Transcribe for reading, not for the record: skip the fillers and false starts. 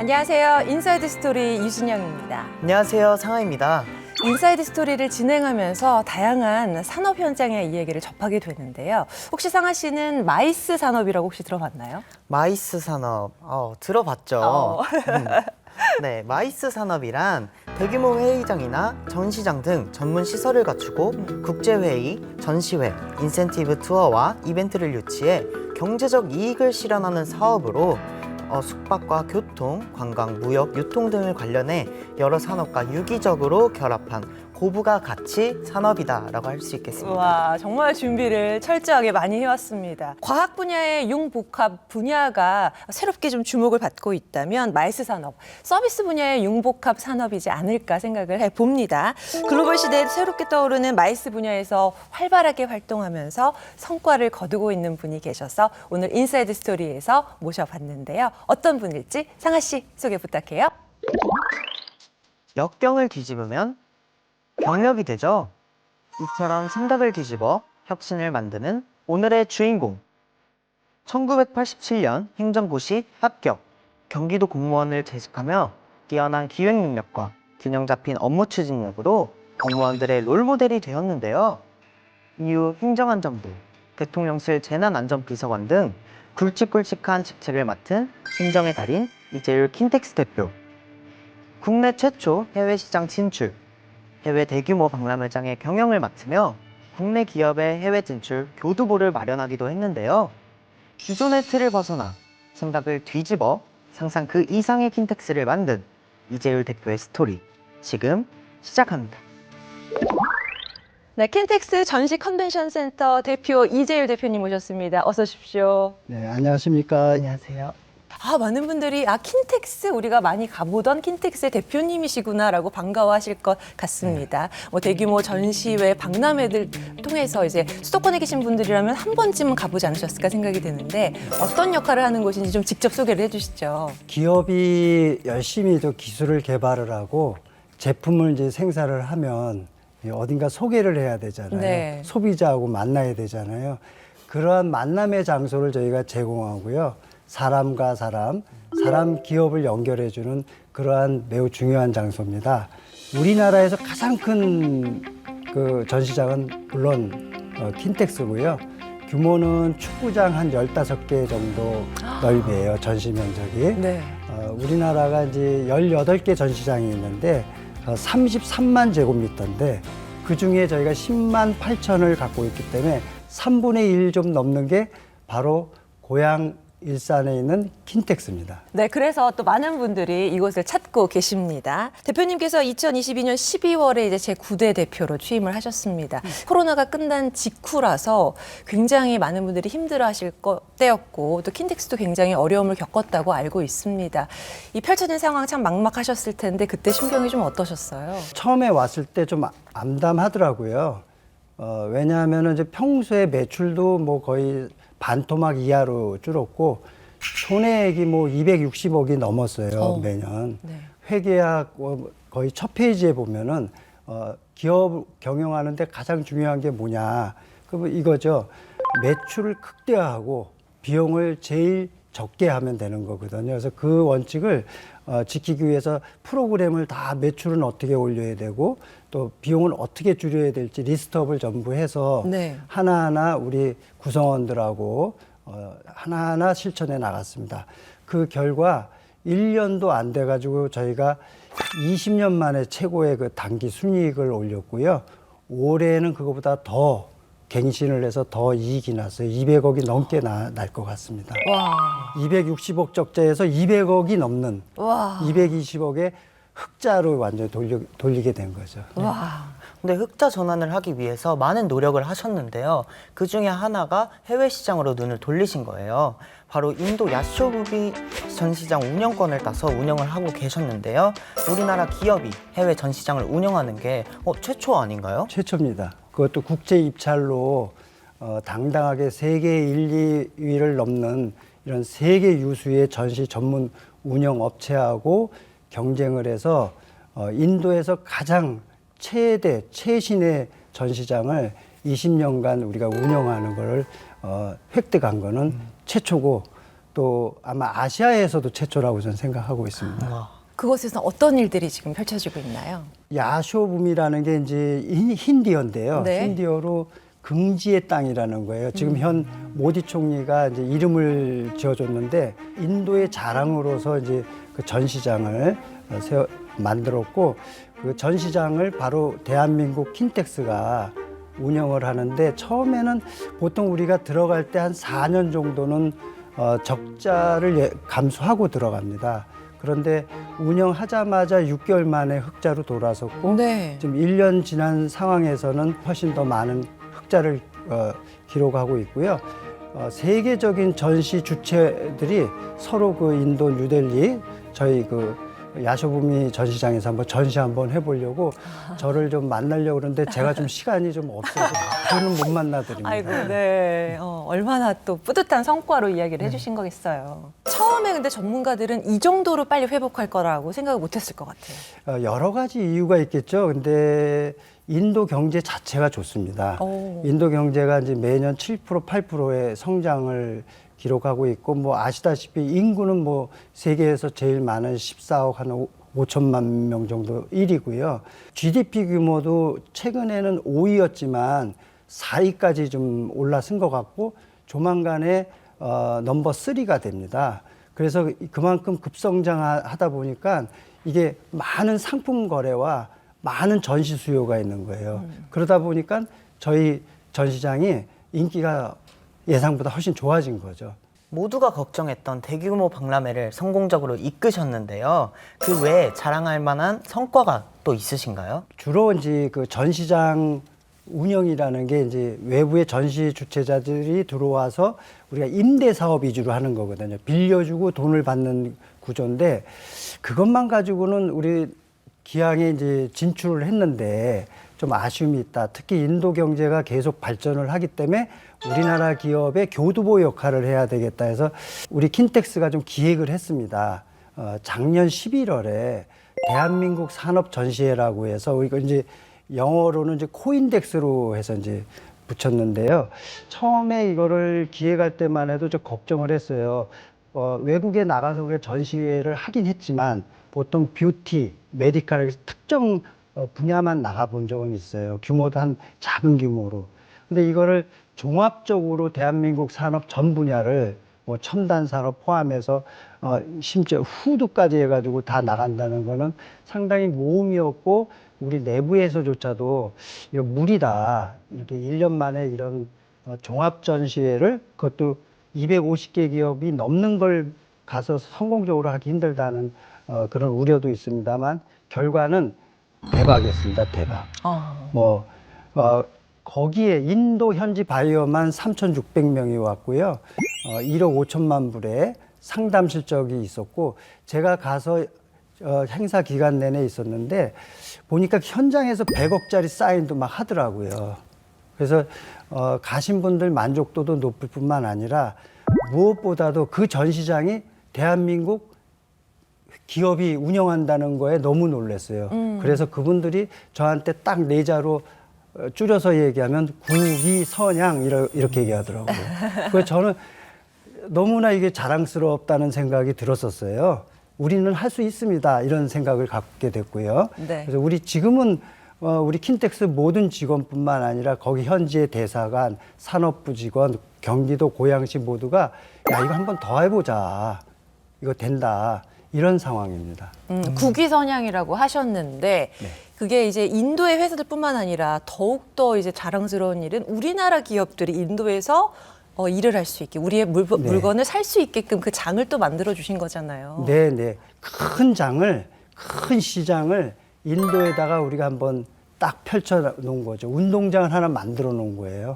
안녕하세요. 인사이드 스토리 유진영입니다. 안녕하세요, 상하입니다. 인사이드 스토리를 진행하면서 다양한 산업 현장의 이야기를 접하게 되는데요. 혹시 상하 씨는 마이스 산업이라고 혹시 들어봤나요? 마이스 산업, 들어봤죠. 네, 마이스 산업이란 대규모 회의장이나 전시장 등 전문 시설을 갖추고 국제회의, 전시회, 인센티브 투어와 이벤트를 유치해 경제적 이익을 실현하는 사업으로 숙박과 교통, 관광, 무역, 유통 등을 관련해 여러 산업과 유기적으로 결합한 고부가 가치 산업이다라고 할 수 있겠습니다. 와, 정말 준비를 철저하게 많이 해왔습니다. 과학 분야의 융복합 분야가 새롭게 좀 주목을 받고 있다면 마이스 산업, 서비스 분야의 융복합 산업이지 않을까 생각을 해봅니다. 글로벌 시대에 새롭게 떠오르는 마이스 분야에서 활발하게 활동하면서 성과를 거두고 있는 분이 계셔서 오늘 인사이드 스토리에서 모셔봤는데요. 어떤 분일지 상하 씨 소개 부탁해요. 역경을 뒤집으면 경력이 되죠. 이처럼 생각을 뒤집어 혁신을 만드는 오늘의 주인공. 1987년 행정고시 합격, 경기도 공무원을 재직하며 뛰어난 기획 능력과 균형 잡힌 업무 추진력으로 공무원들의 롤모델이 되었는데요. 이후 행정안전부, 대통령실 재난안전비서관 등 굵직굵직한 직책을 맡은 행정의 달인 이재율 킨텍스 대표. 국내 최초 해외 시장 진출, 해외 대규모 박람회장의 경영을 맡으며 국내 기업의 해외 진출 교두보를 마련하기도 했는데요. 기존의 틀을 벗어나 생각을 뒤집어 상상 그 이상의 킨텍스를 만든 이재율 대표의 스토리, 지금 시작합니다. 네, 킨텍스 전시 컨벤션 센터 대표 이재율 대표님 모셨습니다. 어서 오십시오. 네, 안녕하십니까. 안녕하세요. 많은 분들이 킨텍스 우리가 많이 가보던 킨텍스의 대표님이시구나라고 반가워하실 것 같습니다. 뭐 대규모 전시회, 박람회들 통해서 이제 수도권에 계신 분들이라면 한 번쯤은 가보지 않으셨을까 생각이 드는데 어떤 역할을 하는 곳인지 좀 직접 소개를 해주시죠. 기업이 열심히 또 기술을 개발을 하고 제품을 이제 생산을 하면 어딘가 소개를 해야 되잖아요. 네. 소비자하고 만나야 되잖아요. 그러한 만남의 장소를 저희가 제공하고요. 사람과 사람 기업을 연결해주는 그러한 매우 중요한 장소입니다. 우리나라에서 가장 큰 그 전시장은 물론 킨텍스고요. 규모는 축구장 한 15개 정도 넓이에요. 전시 면적이. 네. 우리나라가 이제 18개 전시장이 있는데 33만 제곱미터인데 그중에 저희가 10만 8천을 갖고 있기 때문에 3분의 1 좀 넘는 게 바로 고향 일산에 있는 킨텍스입니다. 네, 그래서 또 많은 분들이 이곳을 찾고 계십니다. 대표님께서 2022년 12월에 이제 제9대 대표로 취임을 하셨습니다. 코로나가 끝난 직후라서 굉장히 많은 분들이 힘들어하실 때였고 또 킨텍스도 굉장히 어려움을 겪었다고 알고 있습니다. 이 펼쳐진 상황 참 막막하셨을 텐데 그때 심경이 좀 어떠셨어요? 처음에 왔을 때 좀 암담하더라고요. 왜냐하면 이제 평소에 매출도 뭐 거의 반토막 이하로 줄었고 손해액이 뭐 260억이 넘었어요. 매년. 네. 회계학 거의 첫 페이지에 보면은 기업 경영하는데 가장 중요한 게 뭐냐? 그럼 이거죠. 매출을 극대화하고 비용을 제일 적게 하면 되는 거거든요. 그래서 그 원칙을 지키기 위해서 프로그램을 다 매출은 어떻게 올려야 되고 또 비용을 어떻게 줄여야 될지 리스트업을 전부 해서 네. 하나하나 우리 구성원들하고 하나하나 실천해 나갔습니다. 그 결과 1년도 안 돼가지고 저희가 20년 만에 최고의 그 단기 순이익을 올렸고요. 올해는 그거보다 더 갱신을 해서 더 이익이 났어요. 200억이 넘게 날 것 같습니다. 와. 260억 적자에서 200억이 넘는 와. 220억의 흑자로 완전히 돌리게 된 거죠. 와. 근데 흑자 전환을 하기 위해서 많은 노력을 하셨는데요. 그 중에 하나가 해외 시장으로 눈을 돌리신 거예요. 바로 인도 야쇼부비 전시장 운영권을 따서 운영을 하고 계셨는데요. 우리나라 기업이 해외 전시장을 운영하는 게 최초 아닌가요? 최초입니다. 그것도 국제 입찰로 당당하게 세계 1, 2위를 넘는 이런 세계 유수의 전시 전문 운영 업체하고 경쟁을 해서 인도에서 가장 최신의 전시장을 20년간 우리가 운영하는 걸 획득한 거는 최초고 또 아마 아시아에서도 최초라고 저는 생각하고 있습니다. 그곳에서 어떤 일들이 지금 펼쳐지고 있나요? 야쇼붐이라는 게 이제 힌디어인데요. 네. 힌디어로 긍지의 땅이라는 거예요. 지금 현 모디 총리가 이제 이름을 지어줬는데 인도의 자랑으로서 이제 그 전시장을 만들었고 그 전시장을 바로 대한민국 킨텍스가 운영을 하는데 처음에는 보통 우리가 들어갈 때 한 4년 정도는 적자를 감수하고 들어갑니다. 그런데 운영하자마자 6개월 만에 흑자로 돌아섰고 네. 지금 1년 지난 상황에서는 훨씬 더 많은 흑자를 기록하고 있고요. 세계적인 전시 주체들이 서로 그 인도 뉴델리 저희 그 야쇼부미 전시장에서 한번 전시 한번 해보려고 저를 좀 만나려고 그러는데 제가 좀 시간이 좀 없어서 저는 못 만나드립니다. 아이고, 네. 얼마나 또 뿌듯한 성과로 이야기를 해주신 거겠어요. 처음에 근데 전문가들은 이 정도로 빨리 회복할 거라고 생각을 못했을 것 같아요. 여러 가지 이유가 있겠죠. 근데 인도 경제 자체가 좋습니다. 오. 인도 경제가 이제 매년 7% 8%의 성장을 기록하고 있고 뭐 아시다시피 인구는 뭐 세계에서 제일 많은 14억 한 5천만 명 정도 1위고요. GDP 규모도 최근에는 5위였지만 4위까지 좀 올라선 것 같고 조만간에 넘버 3가 됩니다. 그래서 그만큼 급성장하다 보니까 이게 많은 상품 거래와 많은 전시 수요가 있는 거예요. 그러다 보니까 저희 전시장이 인기가 예상보다 훨씬 좋아진 거죠. 모두가 걱정했던 대규모 박람회를 성공적으로 이끄셨는데요. 그 외에 자랑할 만한 성과가 또 있으신가요? 주로 이제 그 전시장 운영이라는 게 이제 외부의 전시 주최자들이 들어와서 우리가 임대 사업 위주로 하는 거거든요. 빌려주고 돈을 받는 구조인데 그것만 가지고는 우리 기왕에 이제 진출을 했는데 좀 아쉬움이 있다. 특히 인도 경제가 계속 발전을 하기 때문에 우리나라 기업의 교두보 역할을 해야 되겠다 해서 우리 킨텍스가 좀 기획을 했습니다. 작년 11월에 대한민국 산업 전시회라고 해서 우리가 이제 영어로는 이제 코인덱스로 해서 이제 붙였는데요. 처음에 이거를 기획할 때만 해도 좀 걱정을 했어요. 외국에 나가서 우리가 전시회를 하긴 했지만 보통 뷰티, 메디칼 특정 분야만 나가본 적은 있어요. 규모도 한 작은 규모로. 근데 이거를 종합적으로 대한민국 산업 전 분야를 뭐 첨단 산업 포함해서 심지어 후드까지 해가지고 다 나간다는 거는 상당히 모험이었고 우리 내부에서조차도 이거 무리다. 이렇게 1년 만에 이런 종합 전시회를 그것도 250개 기업이 넘는 걸 가서 성공적으로 하기 힘들다는 그런 우려도 있습니다만 결과는 대박이었습니다. 대박. 거기에 인도 현지 바이어만 3,600명이 왔고요. 1억 5천만 불의 상담 실적이 있었고 제가 가서 행사 기간 내내 있었는데 보니까 현장에서 100억짜리 사인도 막 하더라고요. 그래서 가신 분들 만족도도 높을 뿐만 아니라 무엇보다도 그 전시장이 대한민국 기업이 운영한다는 거에 너무 놀랐어요. 그래서 그분들이 저한테 딱 네 자로 줄여서 얘기하면 국위선양 이렇게 얘기하더라고요. 그래서 저는 너무나 이게 자랑스럽다는 생각이 들었었어요. 우리는 할 수 있습니다. 이런 생각을 갖게 됐고요. 네. 그래서 우리 지금은 우리 킨텍스 모든 직원뿐만 아니라 거기 현지의 대사관, 산업부 직원, 경기도 고양시 모두가 야 이거 한번 더 해보자. 이거 된다. 이런 상황입니다. 국위선양이라고 하셨는데 그게 이제 인도의 회사들뿐만 아니라 더욱더 이제 자랑스러운 일은 우리나라 기업들이 인도에서 일을 할 수 있게 우리의 물건을 살 수 있게끔 그 장을 또 만들어 주신 거잖아요. 네. 큰 시장을 인도에다가 우리가 한번 딱 펼쳐 놓은 거죠. 운동장을 하나 만들어 놓은 거예요.